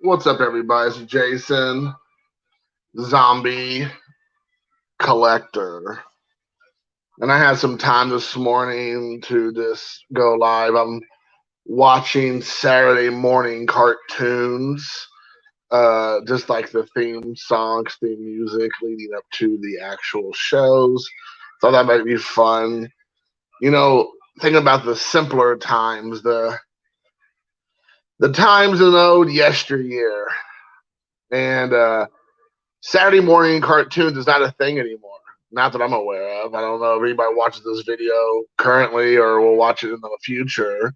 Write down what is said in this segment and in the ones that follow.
What's up, everybody? It's Jason, Zombie Collector. And I had some time this morning to just go live. I'm watching Saturday morning cartoons, just like the theme songs, theme music leading up to the actual shows. Thought that might be fun. Thinking about the simpler times, the times in the old yesteryear. And Saturday morning cartoons is not a thing anymore. Not that I'm aware of. I don't know if anybody watches this video currently or will watch it in the future.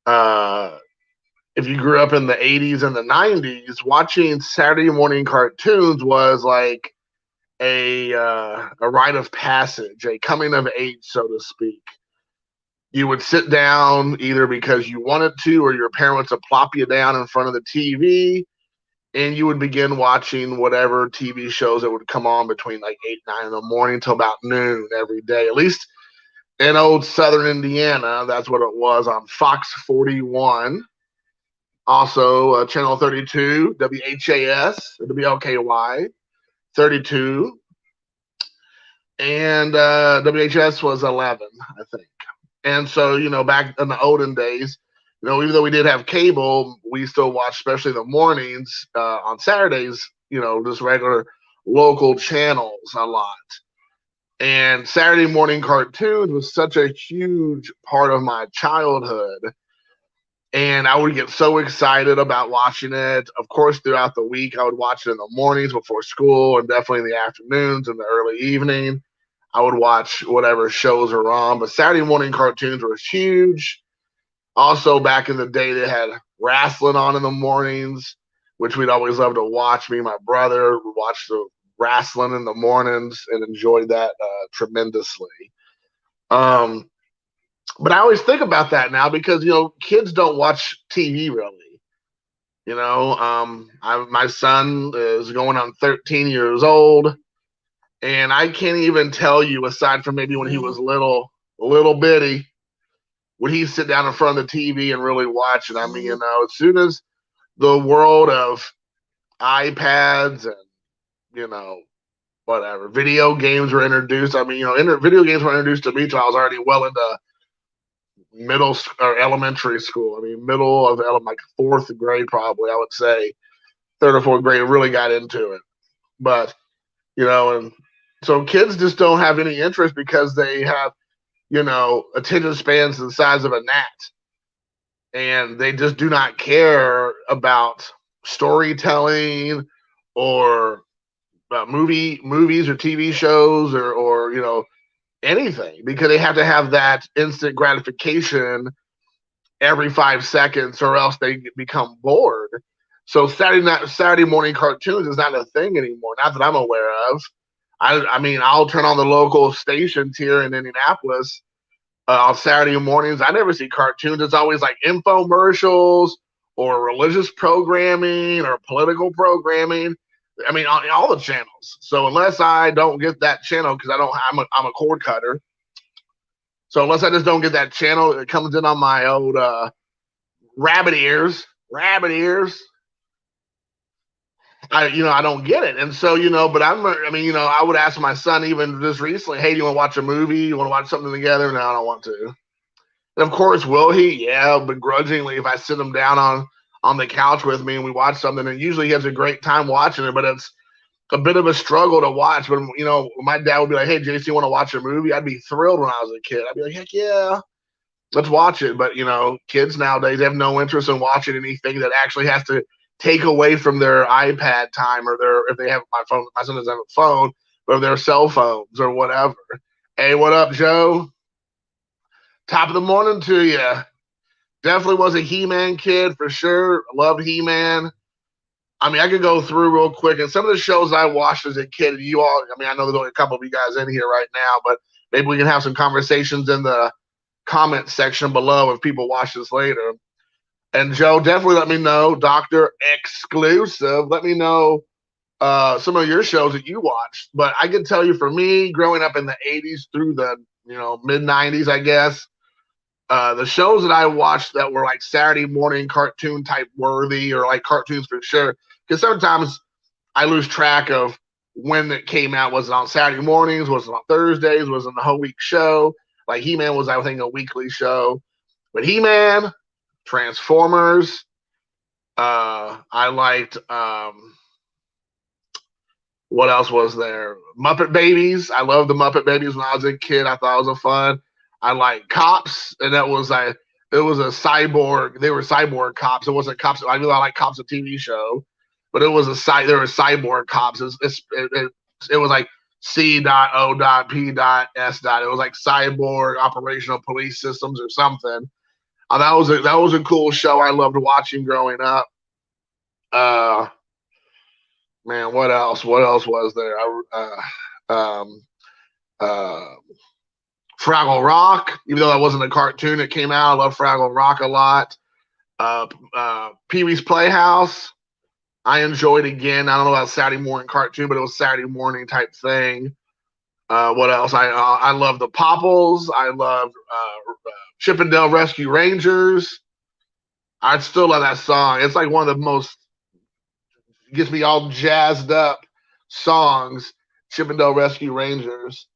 If you grew up in the 80s and the 90s, watching Saturday morning cartoons was like a rite of passage, a coming of age, so to speak. You would sit down either because you wanted to or your parents would plop you down in front of the TV, and you would begin watching whatever TV shows that would come on between like 8, 9 in the morning till about noon every day. At least in old Southern Indiana, that's what it was on Fox 41. Also, Channel 32, WHAS, WLKY 32. And WHS was 11, I think. And so, back in the olden days, even though we did have cable, we still watched, especially the mornings on Saturdays, just regular local channels a lot. And Saturday morning cartoons was such a huge part of my childhood. And I would get so excited about watching it. Of course, throughout the week, I would watch it in the mornings before school and definitely in the afternoons and the early evening. I would watch whatever shows are on. But Saturday morning cartoons were huge. Also, back in the day, they had wrestling on in the mornings, which we'd always love to watch. Me and my brother would watch the wrestling in the mornings and enjoyed that tremendously. But I always think about that now because, kids don't watch TV really. My son is going on 13 years old, and I can't even tell you, aside from maybe when he was little bitty, would he sit down in front of the TV and really watch it? I mean, as soon as the world of iPads and, whatever, video games were introduced. I mean, video games were introduced to me till I was already well into middle or elementary school. I mean, middle of like 4th grade, probably, I would say. 3rd or 4th grade, really got into it. But, and so kids just don't have any interest because they have, attention spans the size of a gnat. And they just do not care about storytelling or movies or TV shows or anything, because they have to have that instant gratification every 5 seconds or else they become bored. So Saturday morning cartoons is not a thing anymore, not that I'm aware of. I mean, I'll turn on the local stations here in Indianapolis on Saturday mornings. I never see cartoons. It's always like infomercials or religious programming or political programming. I mean, on all the channels. So unless I don't get that channel, because I'm a cord cutter. So unless I just don't get that channel, it comes in on my old rabbit ears. I don't get it. And so, but I would ask my son even just recently, hey, do you want to watch a movie? You want to watch something together? No, I don't want to. And of course, will he? Yeah, begrudgingly, if I sit him down on the couch with me and we watch something, and usually he has a great time watching it, but it's a bit of a struggle to watch. But, my dad would be like, hey, JC, you want to watch a movie? I'd be thrilled when I was a kid. I'd be like, heck yeah, let's watch it. But, kids nowadays have no interest in watching anything that actually has to take away from their iPad time or if they have my phone. My son doesn't have a phone, but their cell phones or whatever. Hey, what up, Joe? Top of the morning to you. Definitely was a He-Man kid for sure. Loved He-Man. I mean, I could go through real quick. And some of the shows I watched as a kid, I know there's only a couple of you guys in here right now, but maybe we can have some conversations in the comment section below if people watch this later. And Joe, definitely let me know, Dr. Exclusive, let me know some of your shows that you watched. But I can tell you, for me, growing up in the 80s through the mid 90s, I guess. The shows that I watched that were like Saturday morning cartoon type worthy, or like cartoons for sure, because sometimes I lose track of when it came out. Was it on Saturday mornings? Was it on Thursdays? Was it a whole week show? Like He-Man was, I think, a weekly show. But He-Man, Transformers, I liked, what else was there? Muppet Babies. I loved the Muppet Babies when I was a kid. I thought it was a fun. I liked Cops, and it was a cyborg. They were cyborg cops. It wasn't Cops. I really like Cops, a TV show, but it was there were cyborg cops. It was like C.O.P.S. It was like cyborg operational police systems or something. That was a cool show. I loved watching growing up. Man, what else? What else was there? Fraggle Rock, even though that wasn't a cartoon, it came out. I love Fraggle Rock a lot. Pee-wee's Playhouse, I enjoyed again. I don't know about Saturday morning cartoon, but it was Saturday morning type thing. What else? I love the Popples. I love Chip 'n Dale Rescue Rangers. I still love that song. It's like one of the most, gets me all jazzed up songs. Chip 'n Dale Rescue Rangers.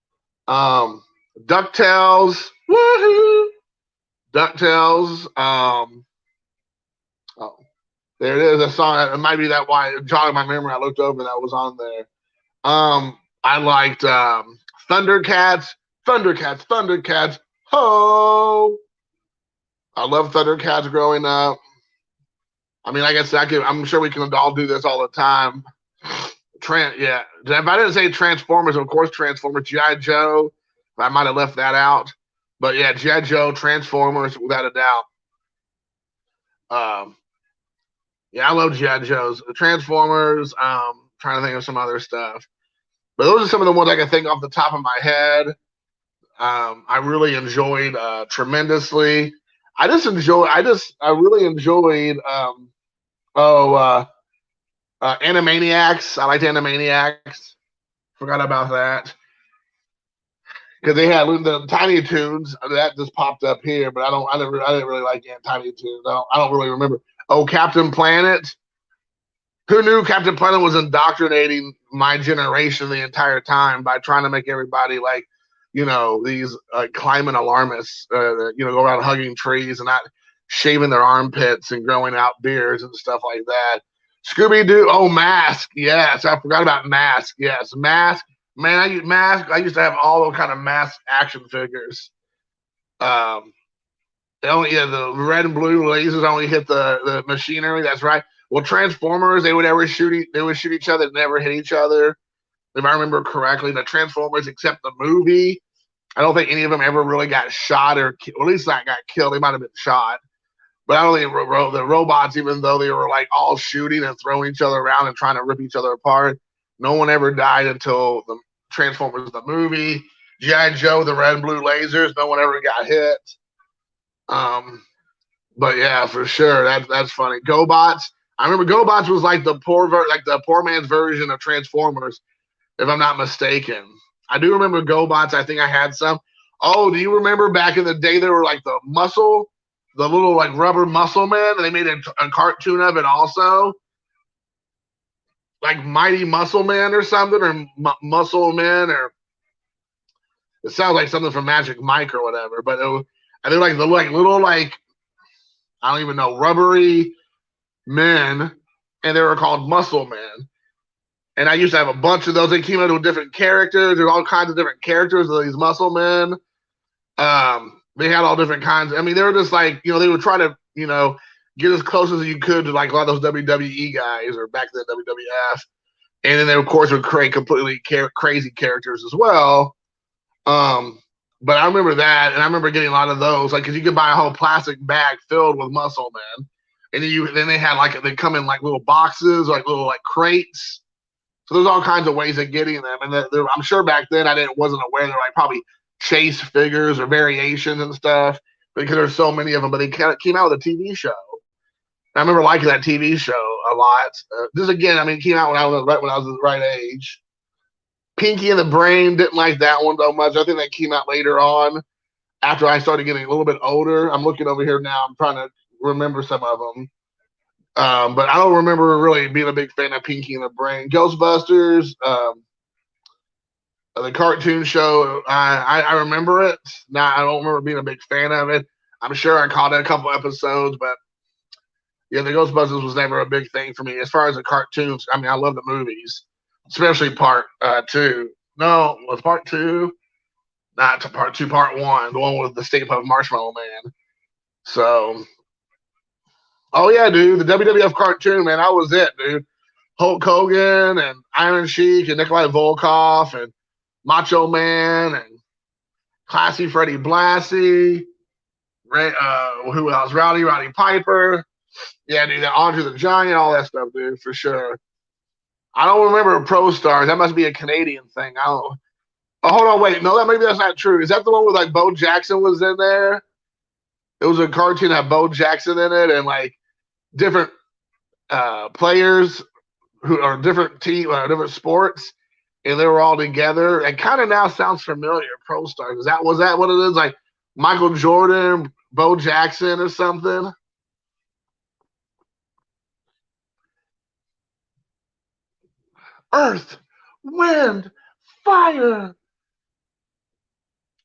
DuckTales. Woohoo! DuckTales. Oh, there it is. A song. It might be that why it jogged my memory. I looked over and that was on there. I liked Thundercats. Thundercats. Ho! I love Thundercats growing up. I mean, like I said, I'm sure we can all do this all the time. Yeah. If I didn't say Transformers, of course, Transformers, G.I. Joe. I might have left that out. But yeah, G.I. Joe, Transformers, without a doubt. Yeah, I love G.I. Joe's. Transformers, trying to think of some other stuff. But those are some of the ones I can think off the top of my head. I really enjoyed tremendously. I really enjoyed Animaniacs. I liked Animaniacs. Forgot about that. Because they had the Tiny Toons that just popped up here, but I didn't really like Tiny Toons. I don't really remember. Oh, Captain Planet. Who knew Captain Planet was indoctrinating my generation the entire time by trying to make everybody like, these climate alarmists, go around hugging trees and not shaving their armpits and growing out beards and stuff like that. Scooby-Doo. Oh, Mask. Yes, I forgot about Mask. Yes, Mask. Man, I used to have all those kind of Mask action figures. The red and blue lasers only hit the machinery. That's right. Well, Transformers, they would shoot each other, never hit each other. If I remember correctly, the Transformers, except the movie, I don't think any of them ever really got shot or at least not got killed. They might have been shot. But I don't think the robots, even though they were like all shooting and throwing each other around and trying to rip each other apart, no one ever died until the Transformers, the movie. G.I. Joe, the red and blue lasers, no one ever got hit. But yeah, for sure, that's funny. GoBots. I remember GoBots was like the poor man's version of Transformers, if I'm not mistaken. I do remember GoBots. I think I had some. Oh, do you remember back in the day there were like the little like rubber muscle man, and they made a cartoon of it also, like Mighty Muscle Man or something, or Muscle Man, or it sounds like something from Magic Mike or whatever. But I think like the little like, I don't even know, rubbery men, and they were called Muscle Man. And I used to have a bunch of those. They came out with different characters. There's all kinds of different characters of these Muscle Men. They had all different kinds. I mean, they were just like, they would try to, get as close as you could to like a lot of those WWE guys or back to the WWF. And then they, of course, would create completely crazy characters as well. But I remember that, and I remember getting a lot of those, like, because you could buy a whole plastic bag filled with Muscle Men, and then they had like they come in like little boxes, like little like crates. So there's all kinds of ways of getting them, and I'm sure back then wasn't aware they're like probably chase figures or variations and stuff because there's so many of them. But they came out with a TV show. And I remember liking that TV show a lot. This again, I mean, it came out when I was the right age. Pinky and the Brain, didn't like that one so much. I think that came out later on after I started getting a little bit older. I'm looking over here now. I'm trying to remember some of them. But I don't remember really being a big fan of Pinky and the Brain. Ghostbusters, the cartoon show, I remember it. Now, I don't remember being a big fan of it. I'm sure I caught a couple episodes, but yeah, the Ghostbusters was never a big thing for me. As far as the cartoons, I mean, I love the movies, especially part two. No, was part two? Not to part two, part one, the one with the Stay Puft Marshmallow Man. So, oh yeah, dude, the WWF cartoon, man, that was it, dude. Hulk Hogan and Iron Sheik and Nikolai Volkov and Macho Man and Classy Freddie Blassie. Who else? Roddy Piper. Yeah, dude, Andre the Giant, all that stuff, dude, for sure. I don't remember Pro Stars. That must be a Canadian thing. I don't. Oh, hold on, wait. No, maybe that's not true. Is that the one with like Bo Jackson was in there? It was a cartoon that had Bo Jackson in it and like different players who are different different sports, and they were all together. It kind of now sounds familiar. Pro Stars. Was that what it is? Like Michael Jordan, Bo Jackson, or something? Earth, wind, fire.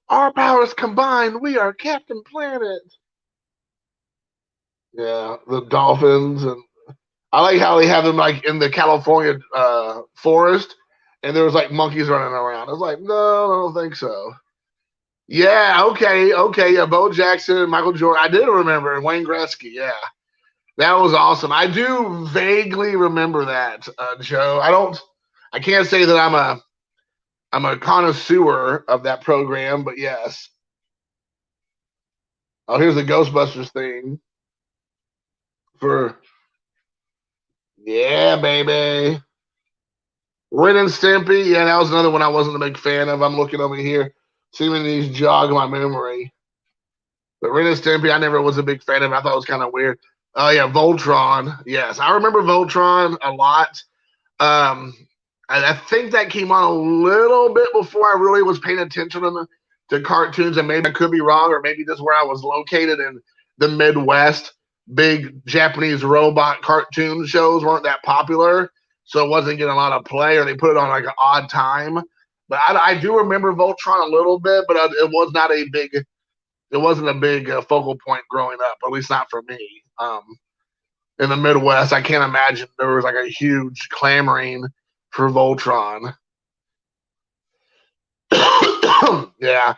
Our powers combined, we are Captain Planet. Yeah, the dolphins, and I like how they have them like in the California forest, and there was like monkeys running around. I was like, no, I don't think so. Yeah, okay, yeah, Bo Jackson, Michael Jordan. I did remember and Wayne Gretzky. Yeah, that was awesome. I do vaguely remember that, Joe. I can't say that I'm a connoisseur of that program, but yes. Oh, here's the Ghostbusters thing for yeah, baby. Ren and Stimpy, yeah, that was another one I wasn't a big fan of. I'm looking over here, seeing these jog my memory. But Ren and Stimpy, I never was a big fan of. I thought it was kind of weird. Oh yeah, Voltron. Yes, I remember Voltron a lot. Um, I think that came on a little bit before I really was paying attention to cartoons, and maybe I could be wrong, or maybe just where I was located in the Midwest. Big Japanese robot cartoon shows weren't that popular, so it wasn't getting a lot of play, or they put it on like an odd time. But I do remember Voltron a little bit, but it was not a big, it wasn't a big focal point growing up, at least not for me. In the Midwest, I can't imagine there was like a huge clamoring for Voltron. Yeah,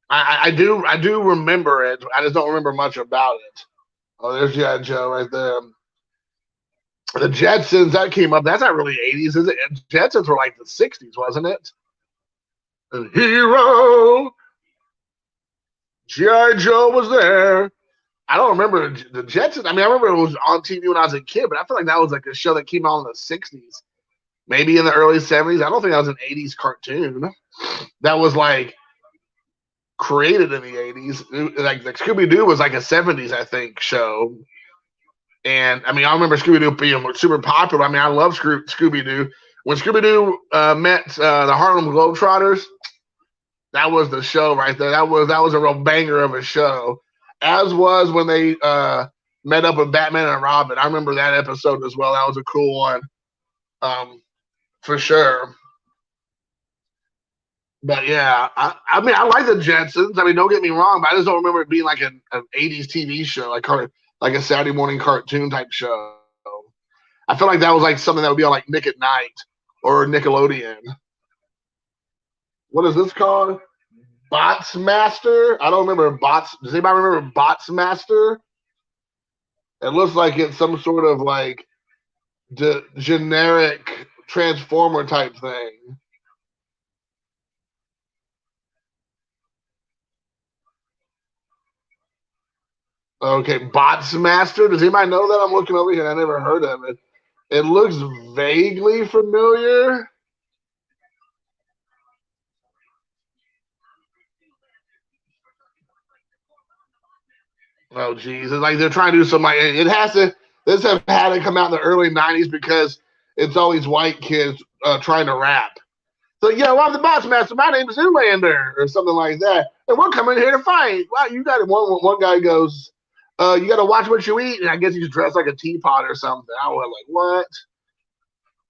I do remember it. I just don't remember much about it. Oh, there's G.I. Joe right there. The Jetsons, that came up. That's not really 80s, is it? Jetsons were like the 60s, wasn't it? And Hero, G.I. Joe was there. I don't remember the Jetsons. I mean, I remember it was on TV when I was a kid, but I feel like that was like a show that came out in the 60s, maybe in the early 70s. I don't think that was an 80s cartoon. That was like created in the 80s. Like Scooby Doo was like a 70s, I think, show. And I mean, I remember Scooby Doo being super popular. I mean, I love Scooby Doo. When Scooby Doo met the Harlem Globetrotters, that was the show right there. That was a real banger of a show. As was when they met up with Batman and Robin. I remember that episode as well. That was a cool one, for sure. But yeah, I mean, I like the Jetsons. I mean, don't get me wrong, but I just don't remember it being like an 80s TV show, like a Saturday morning cartoon type show. I feel like that was like something that would be on like Nick at Night or Nickelodeon. What is this called? Bots Master? I don't remember Bots. Does anybody remember Bots Master? It looks like it's some sort of like generic Transformer type thing. Okay, Bots Master. Does anybody know that? I'm looking over here. I never heard of it. It looks vaguely familiar. Oh, geez. It's like they're trying to do some like it has to. This have had to come out in the early '90s because it's all these white kids trying to rap. So, yo, I'm the boss master. My name is Zoolander, or something like that. And we're coming here to fight. Wow, you got it. One guy goes, you got to watch what you eat. And I guess he's dressed like a teapot or something. I was like, what?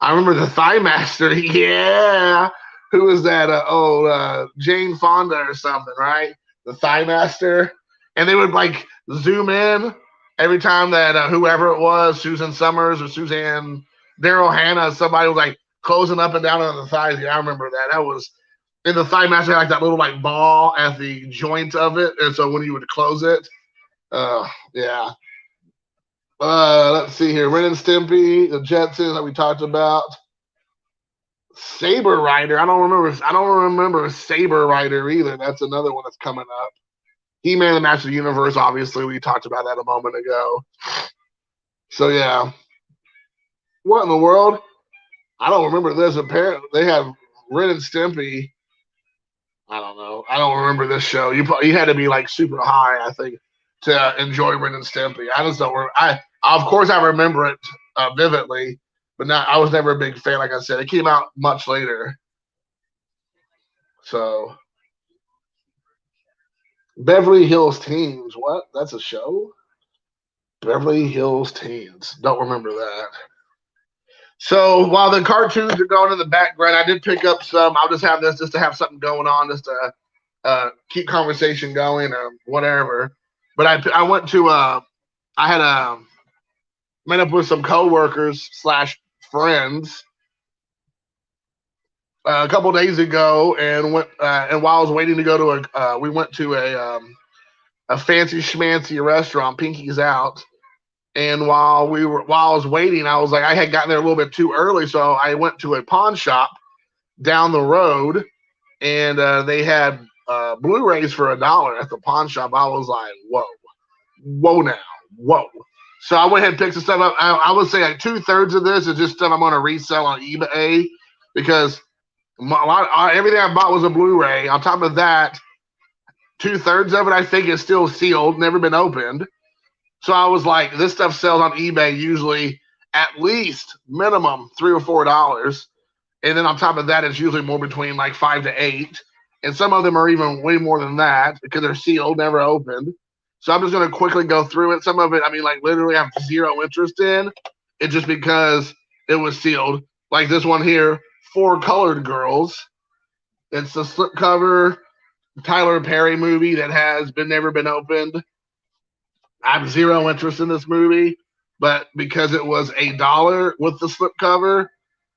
I remember the Thigh Master. Yeah. Who was that? Jane Fonda or something, right? The Thigh Master. And they would like zoom in every time that whoever it was, Susan Summers or Suzanne, Daryl Hannah, somebody was like closing up and down on the thighs. Yeah, I remember that. That was in the Thigh Master had like that little like ball at the joint of it, and so when you would close it, yeah. Let's see here. Ren and Stimpy, the Jetsons that we talked about. Saber Rider. I don't remember Saber Rider either. That's another one that's coming up. He-Man the Master Universe, obviously, we talked about that a moment ago. So yeah. What in the world? I don't remember this. Apparently they have Ren and Stimpy. I don't know. I don't remember this show. You had to be like super high, I think, to enjoy Ren and Stimpy. I just don't. Of course I remember it vividly, but not. I was never a big fan. Like I said, it came out much later. So Beverly Hills Teens. What? That's a show? Beverly Hills Teens. Don't remember that. So while the cartoons are going in the background, I did pick up some. I'll just have this just to have something going on, just to keep conversation going or whatever. But I went to I had met up with some coworkers / friends a couple days ago, and went and while I was waiting to go to we went to a fancy schmancy restaurant, Pinky's Out. And while I was waiting, I was like, I had gotten there a little bit too early, so I went to a pawn shop down the road, and they had Blu-rays for $1 at the pawn shop. I was like, whoa now, whoa. So I went ahead and picked some stuff up. I would say like 2/3 of this is just stuff I'm going to resell on eBay because everything I bought was a Blu-ray. On top of that, 2/3 of it I think is still sealed, never been opened. So I was like, this stuff sells on eBay usually at least minimum $3 or $4. And then on top of that, it's usually more between like 5 to 8. And some of them are even way more than that because they're sealed, never opened. So I'm just going to quickly go through it. Some of it, I mean, like literally I have zero interest in it just because it was sealed. Like this one here, 4 Colored Girls. It's the slipcover Tyler Perry movie that has never been opened. I have zero interest in this movie, but because it was $1 with the slipcover,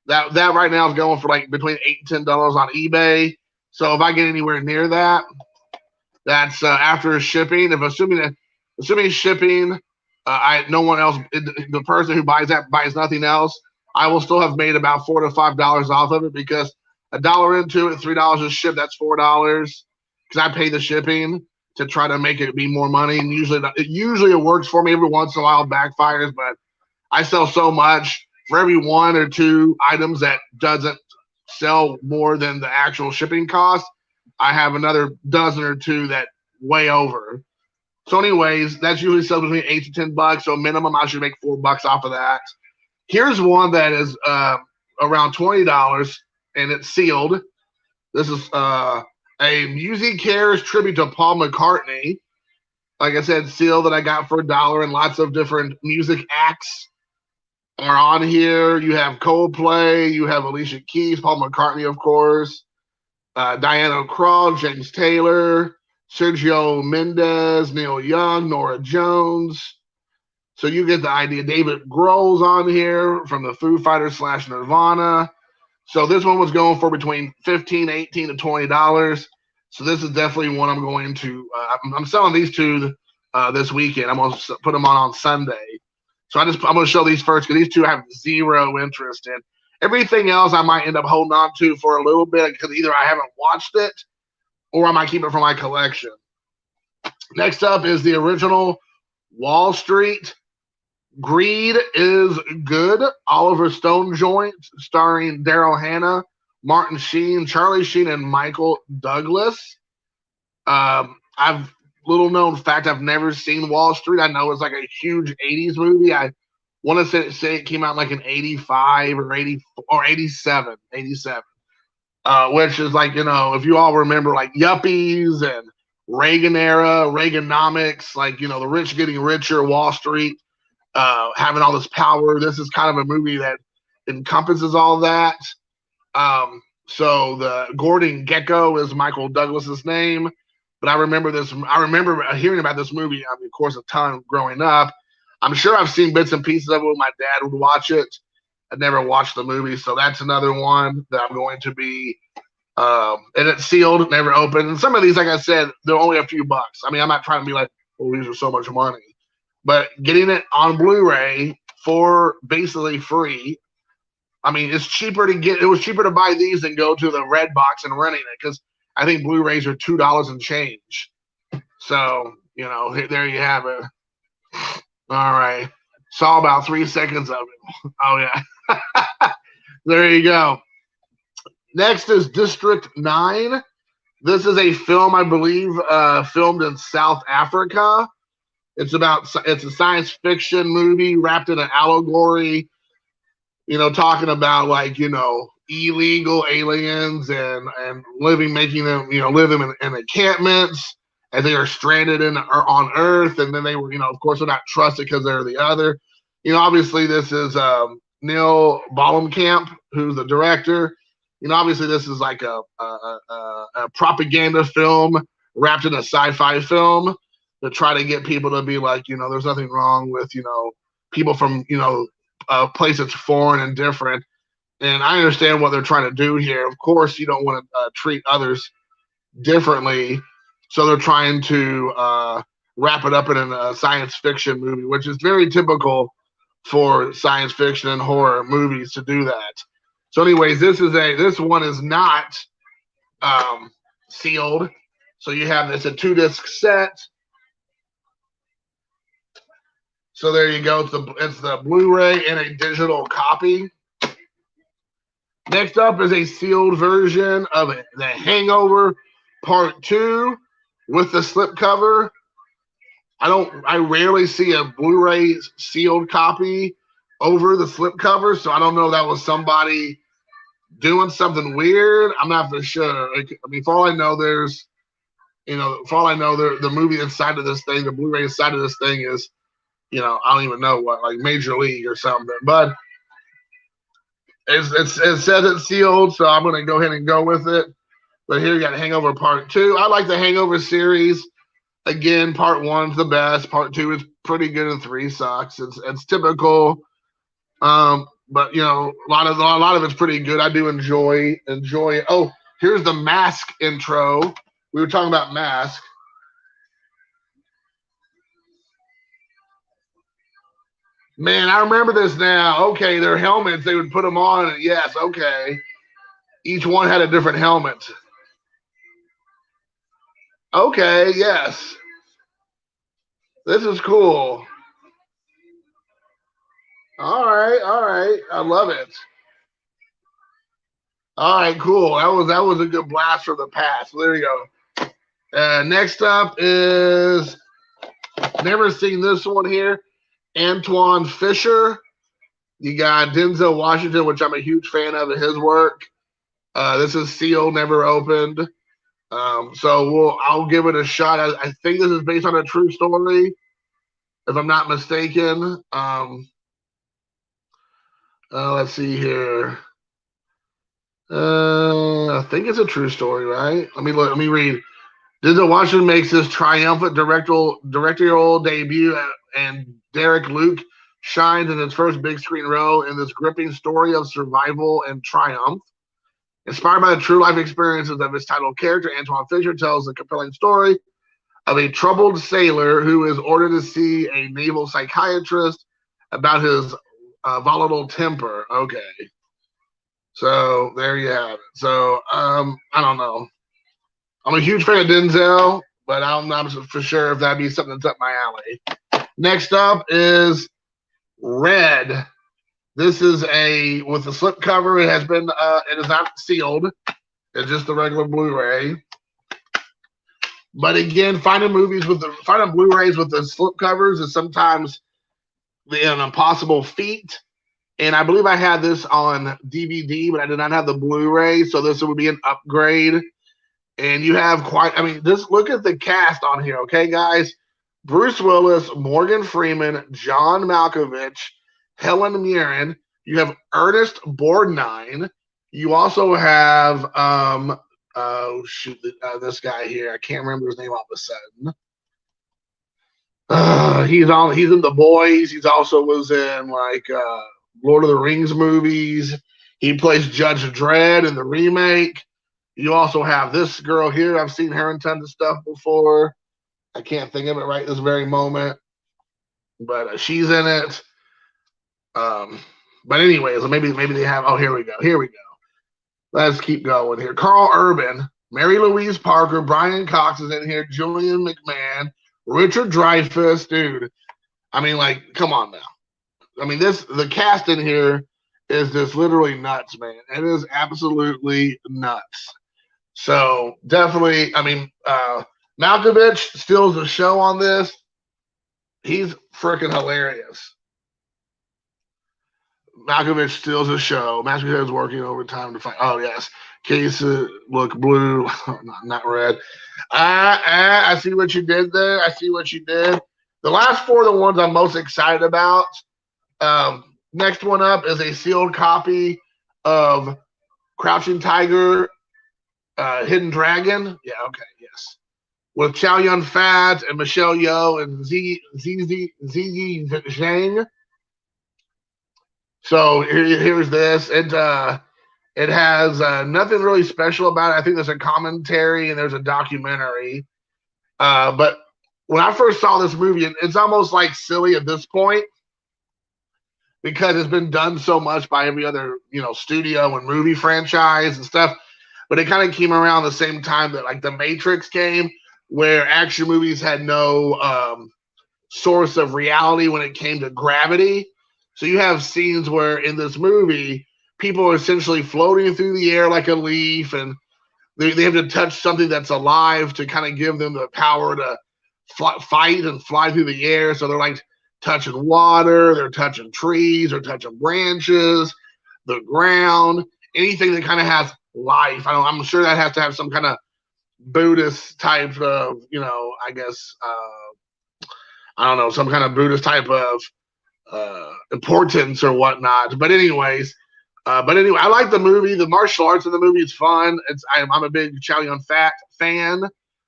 that right now is going for like between $8 and $10 on eBay. So if I get anywhere near that, that's after shipping. If assuming shipping, no one else, the person who buys that buys nothing else, I will still have made about $4 to $5 off of it because $1 into it, $3 is shipped. That's $4 because I pay the shipping to try to make it be more money. And usually it works for me. Every once in a while, it backfires, but I sell so much. For every 1 or 2 items that doesn't sell more than the actual shipping cost, I have another dozen or 2 that way over. So anyways, that's usually sells between $8 to $10. So minimum, I should make $4 off of that. Here's one that is around $20 and it's sealed. This is a Music Cares tribute to Paul McCartney. Like I said, sealed that I got for $1, and lots of different music acts are on here. You have Coldplay, you have Alicia Keys, Paul McCartney, of course, Diana Krall, James Taylor, Sergio Mendes, Neil Young, Norah Jones. So you get the idea. David Grohl's on here from the Foo Fighters / Nirvana. So this one was going for between $15, $18 to $20. So this is definitely one I'm going to. I'm selling these 2 this weekend. I'm going to put them on Sunday. So I'm going to show these first because these 2 I have zero interest in. Everything else I might end up holding on to for a little bit because either I haven't watched it or I might keep it for my collection. Next up is the original Wall Street. Greed is Good. Oliver Stone joint starring Daryl Hannah, Martin Sheen, Charlie Sheen, and Michael Douglas. I've little known fact, I've never seen Wall Street. I know it's like a huge 80s movie. I want to say it came out like in 85 or 80 or 87. which is like, if you all remember like Yuppies and Reagan era, Reaganomics, like, the rich getting richer, Wall Street, having all this power. This is kind of a movie that encompasses all that. So the Gordon Gekko is Michael Douglas's name. But I remember hearing about this movie, of course, a ton growing up. I'm sure I've seen bits and pieces of it when my dad would watch it. I never watched the movie, so that's another one that I'm going to be. And it's sealed, never opened. And some of these, like I said, they're only a few bucks. I mean, I'm not trying to be like, oh, these are so much money. But getting it on Blu-ray for basically free. I mean, it was cheaper to buy these than go to the Red Box and renting it, because I think Blu-rays are $2 and change. So, there you have it. All right. Saw about 3 seconds of it. Oh, yeah. There you go. Next is District 9. This is a film, I believe, filmed in South Africa. It's a science fiction movie wrapped in an allegory, talking about like, illegal aliens and making them, live in encampments as they are stranded on Earth. And then they were, of course, they're not trusted because they're the other. Obviously this is Neil Blomkamp, who's the director. Obviously this is like a propaganda film wrapped in a sci-fi film to try to get people to be like, there's nothing wrong with, people from, a place that's foreign and different. And I understand what they're trying to do here. Of course, you don't want to treat others differently. So they're trying to wrap it up in a science fiction movie, which is very typical for science fiction and horror movies to do that. So anyways, this one is not sealed. So you have this a 2-disc set. So there you go. It's the Blu-ray and a digital copy. Next up is a sealed version of The Hangover Part 2 with the slipcover. I rarely see a Blu-ray sealed copy over the slipcover, so I don't know if that was somebody doing something weird. I'm not for sure. I mean, for all I know, the movie inside of this thing, the Blu-ray inside of this thing is, I don't even know what, like Major League or something. But it says it's sealed, so I'm going to go ahead and go with it. But here you got Hangover Part 2. I like the Hangover series. Again, Part 1's the best. Part 2 is pretty good, and 3 sucks. It's typical. But a lot of it's pretty good. I do enjoy it. Oh, here's the Mask intro. We were talking about Mask. Man, I remember this now. Okay, their helmets, they would put them on. And yes, okay. Each one had a different helmet. Okay, yes. This is cool. All right. I love it. All right, cool. That was a good blast from the past. There you go. Next up is, never seen this one here, Antoine Fisher. You got Denzel Washington, which I'm a huge fan of his work. This is sealed, never opened. So I'll give it a shot. I think this is based on a true story, if I'm not mistaken. Let's see here. I think it's a true story, right? Let me read. Denzel Washington makes his triumphant directorial debut, and Derek Luke shines in his first big screen role in this gripping story of survival and triumph. Inspired by the true life experiences of his title character, Antoine Fisher tells a compelling story of a troubled sailor who is ordered to see a naval psychiatrist about his volatile temper. Okay. So there you have it. So I don't know. I'm a huge fan of Denzel, but I'm not for sure if that'd be something that's up my alley. Next up is Red. This is with the slipcover. It is not sealed. It's just the regular Blu-ray. But again, finding Blu-rays with the slipcovers is sometimes an impossible feat. And I believe I had this on DVD, but I did not have the Blu-ray, so this would be an upgrade. And you have quite, I mean, just look at the cast on here, okay, guys? Bruce Willis, Morgan Freeman, John Malkovich, Helen Mirren. You have Ernest Borgnine. You also have, this guy here. I can't remember his name all of a sudden. He's in The Boys. He's also was in like Lord of the Rings movies. He plays Judge Dredd in the remake. You also have this girl here. I've seen her in tons of stuff before. I can't think of it right this very moment, but she's in it. But anyways, maybe they have. Oh, here we go. Here we go. Let's keep going here. Carl Urban, Mary Louise Parker, Brian Cox is in here. Julian McMahon, Richard Dreyfuss, dude. I mean, like, come on now. I mean, the cast in here is just literally nuts, man. It is absolutely nuts. So definitely, I mean, Malkovich steals the show on this. He's freaking hilarious. Malkovich steals the show. Malkovich is working overtime to find. Oh yes, case look blue, not red. I see what you did there. I see what you did. The last four are the ones I'm most excited about. Next one up is a sealed copy of Crouching Tiger, Hidden Dragon. Yeah, okay, yes. With Chow Yun-fat and Michelle Yeoh and Ziyi Zhang. So here's this. It has nothing really special about it. I think there's a commentary and there's a documentary. But when I first saw this movie, it's almost like silly at this point because it's been done so much by every other, studio and movie franchise and stuff. But it kind of came around the same time that like The Matrix came, where action movies had no source of reality when it came to gravity. So you have scenes where in this movie, people are essentially floating through the air like a leaf, and they have to touch something that's alive to kind of give them the power to fight and fly through the air. So they're like touching water, they're touching trees, they're touching branches, the ground, anything that kind of has life. I'm sure that has to have some kind of Buddhist type of, I guess, I don't know, some kind of Buddhist type of importance or whatnot. But anyways, I like the movie. The martial arts in the movie is fun. I'm a big Chow Yun-fat fan.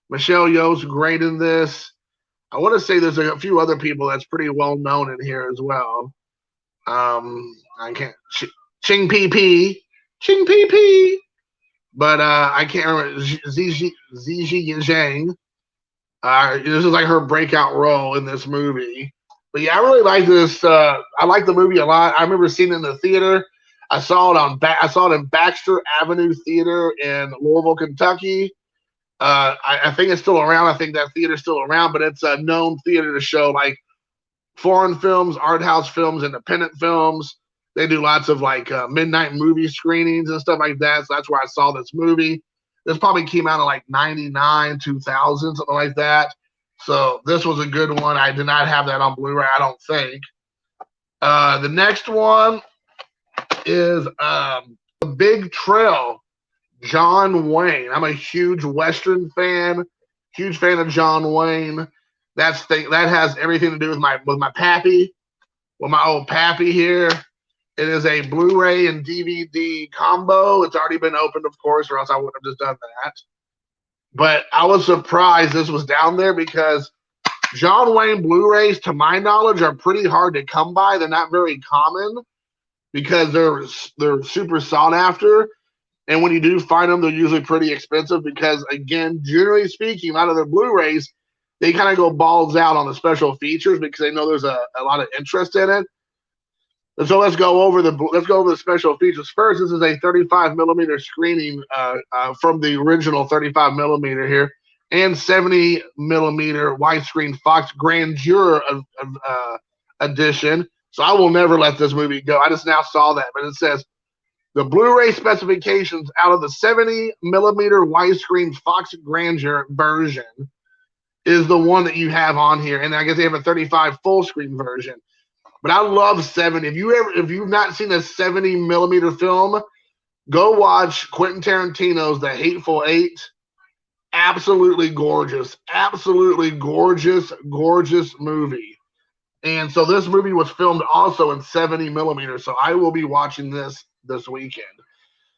Michelle Yeoh's great in this. I want to say there's a few other people that's pretty well known in here as well. I can't Ching PP, but I can't remember Ziyi Zhang. This is like her breakout role in this movie. But yeah, I really like this. I like the movie a lot. I remember seeing it in the theater. I saw it in Baxter Avenue Theater in Louisville, Kentucky. I think it's still around. I think that theater's still around, but it's a known theater to show like foreign films, art house films, independent films. They do lots of like midnight movie screenings and stuff like that. So that's where I saw this movie. This probably came out in like 99, 2000, something like that. So this was a good one. I did not have that on Blu-ray, I don't think. The next one is Big Trail, John Wayne. I'm a huge Western fan, huge fan of John Wayne. That has everything to do with my pappy, with my old pappy here. It is a Blu-ray and DVD combo. It's already been opened, of course, or else I wouldn't have just done that. But I was surprised this was down there because John Wayne Blu-rays, to my knowledge, are pretty hard to come by. They're not very common because they're super sought after. And when you do find them, they're usually pretty expensive because, again, generally speaking, a lot of their Blu-rays, they kind of go balls out on the special features because they know there's a lot of interest in it. And so let's go over the special features first. This is a 35 millimeter screening from the original 35 millimeter here, and 70 millimeter widescreen Fox Grandeur edition. So I will never let this movie go. I just now saw that, but it says the Blu-ray specifications out of the 70 millimeter widescreen Fox Grandeur version is the one that you have on here, and I guess they have a 35 full screen version. But I love 70. If you've not seen a 70 millimeter film, go watch Quentin Tarantino's The Hateful Eight. Absolutely gorgeous, gorgeous movie. And so this movie was filmed also in 70 millimeters. So I will be watching this weekend.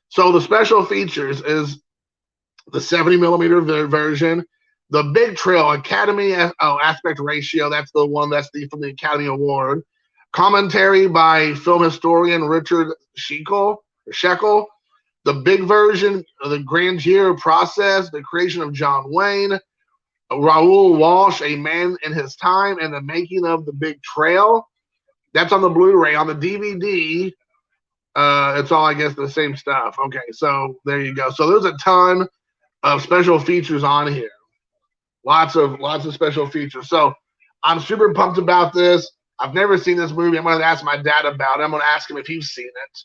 So the special features is the 70 millimeter version, the Big Trail Academy aspect ratio. That's the one that's from the Academy Award. Commentary by film historian Richard Shekel. The big version of the Grandier Process, the creation of John Wayne, Raoul Walsh, A Man in His Time, and the Making of the Big Trail. That's on the Blu-ray. On the DVD, it's all, I guess, the same stuff. Okay, so there you go. So there's a ton of special features on here. Lots of special features. So I'm super pumped about this. I've never seen this movie. I'm going to ask my dad about it. I'm going to ask him if he's seen it.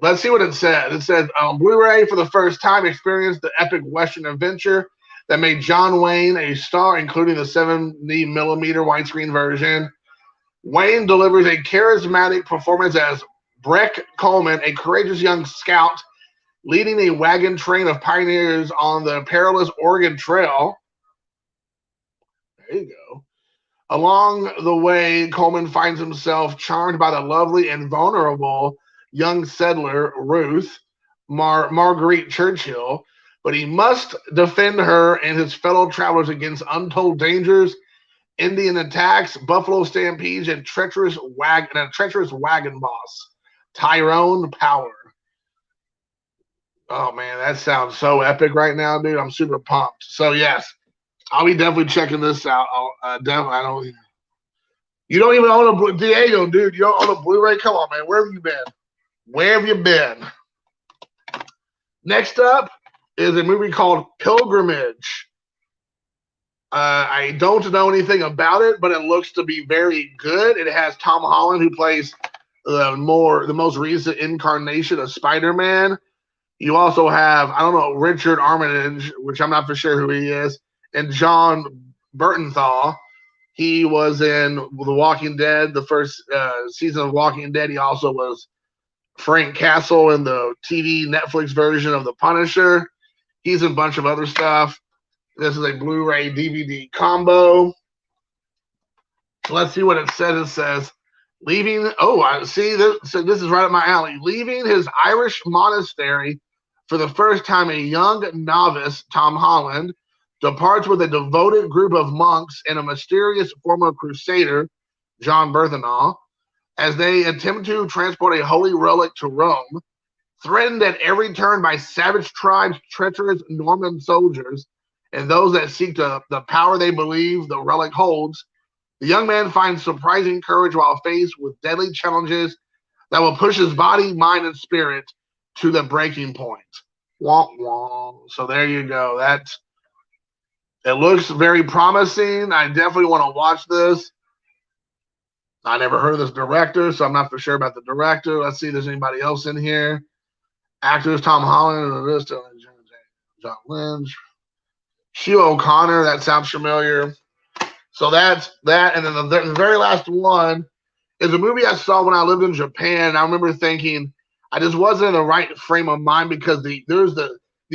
Let's see what it says. It says, Blu-ray for the first time experienced the epic Western adventure that made John Wayne a star, including the 70 millimeter widescreen version. Wayne delivers a charismatic performance as Breck Coleman, a courageous young scout leading a wagon train of pioneers on the perilous Oregon Trail. There you go. Along the way, Coleman finds himself charmed by the lovely and vulnerable young settler, Ruth Marguerite Churchill, but he must defend her and his fellow travelers against untold dangers, Indian attacks, buffalo stampedes, and a treacherous wagon boss, Tyrone Power. Oh man, that sounds so epic right now, dude. I'm super pumped. So yes, I'll be definitely checking this out. You don't even own a Diego, dude. You don't own a Blu-ray. Come on, man. Where have you been? Where have you been? Next up is a movie called Pilgrimage. I don't know anything about it, but it looks to be very good. It has Tom Holland, who plays the most recent incarnation of Spider-Man. You also have, I don't know, Richard Armitage, which I'm not for sure who he is, and John Bernthal. He was in The Walking Dead, the first season of Walking Dead. He also was Frank Castle in the TV Netflix version of The Punisher. He's in a bunch of other stuff. This is a Blu-ray DVD combo. Let's see what it says. It says, I see this. So this is right up my alley. Leaving his Irish monastery for the first time, a young novice, Tom Holland, departs with a devoted group of monks and a mysterious former crusader, John Bernthal, as they attempt to transport a holy relic to Rome. Threatened at every turn by savage tribes, treacherous Norman soldiers, and those that seek the power they believe the relic holds, the young man finds surprising courage while faced with deadly challenges that will push his body, mind, and spirit to the breaking point. Womp womp. So there you go. It looks very promising. I definitely want to watch this. I never heard of this director, so I'm not for sure about the director. Let's see if there's anybody else in here. Actors: Tom Holland, John Lynch, Hugh O'Connor. That sounds familiar. So that's that. And then the very last one is a movie I saw when I lived in Japan. I remember thinking I just wasn't in the right frame of mind because the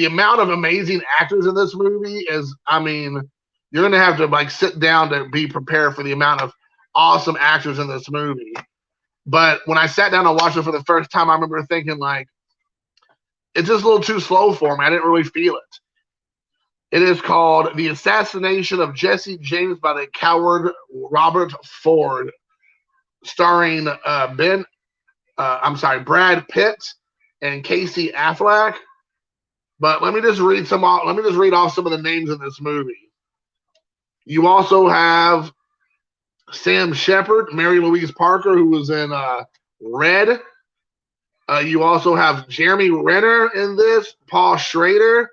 amount of amazing actors in this movie is, I mean, you're going to have to like sit down to be prepared for the amount of awesome actors in this movie. But when I sat down and watched it for the first time, I remember thinking like, it's just a little too slow for me. I didn't really feel it. It is called The Assassination of Jesse James by the Coward Robert Ford, starring Brad Pitt and Casey Affleck. But let me just read off some of the names in this movie. You also have Sam Shepard, Mary Louise Parker, who was in Red. You also have Jeremy Renner in this, Paul Schneider,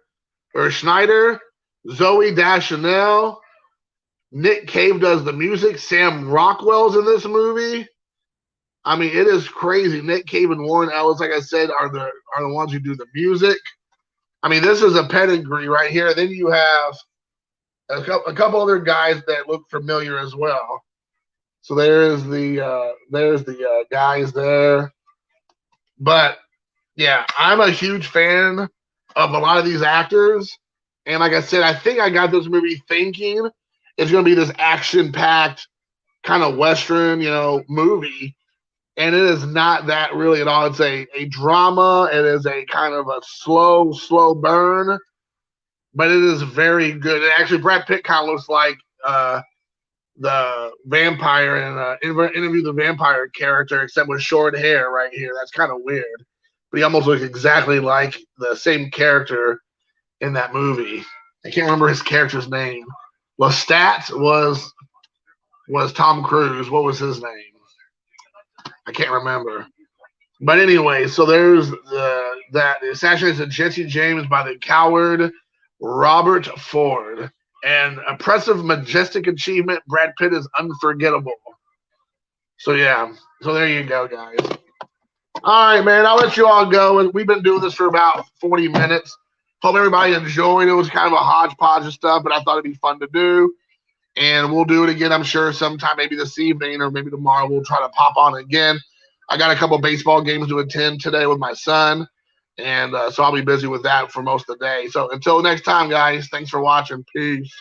Zoe Deschanel, Nick Cave does the music, Sam Rockwell's in this movie. I mean, it is crazy. Nick Cave and Warren Ellis, like I said, are the ones who do the music. I mean, this is a pedigree right here. Then you have a couple other guys that look familiar as well. So there's the guys there. But yeah, I'm a huge fan of a lot of these actors. And like I said, I think I got this movie thinking it's going to be this action-packed kind of Western, movie. And it is not that really at all. It's a drama. It is a kind of a slow burn, but it is very good. And actually, Brad Pitt kind of looks like the vampire in Interview the Vampire character, except with short hair right here. That's kind of weird. But he almost looks exactly like the same character in that movie. I can't remember his character's name. Lestat was Tom Cruise. What was his name? I can't remember. But anyway, so there's that assassination of Jesse James by the coward Robert Ford. And impressive, majestic achievement. Brad Pitt is unforgettable. So yeah, so there you go, guys. All right, man. I'll let you all go. We've been doing this for about 40 minutes. Hope everybody enjoyed it. It was kind of a hodgepodge of stuff, but I thought it'd be fun to do. And we'll do it again, I'm sure, sometime maybe this evening or maybe tomorrow. We'll try to pop on again. I got a couple baseball games to attend today with my son, and so I'll be busy with that for most of the day. So until next time, guys, thanks for watching. Peace.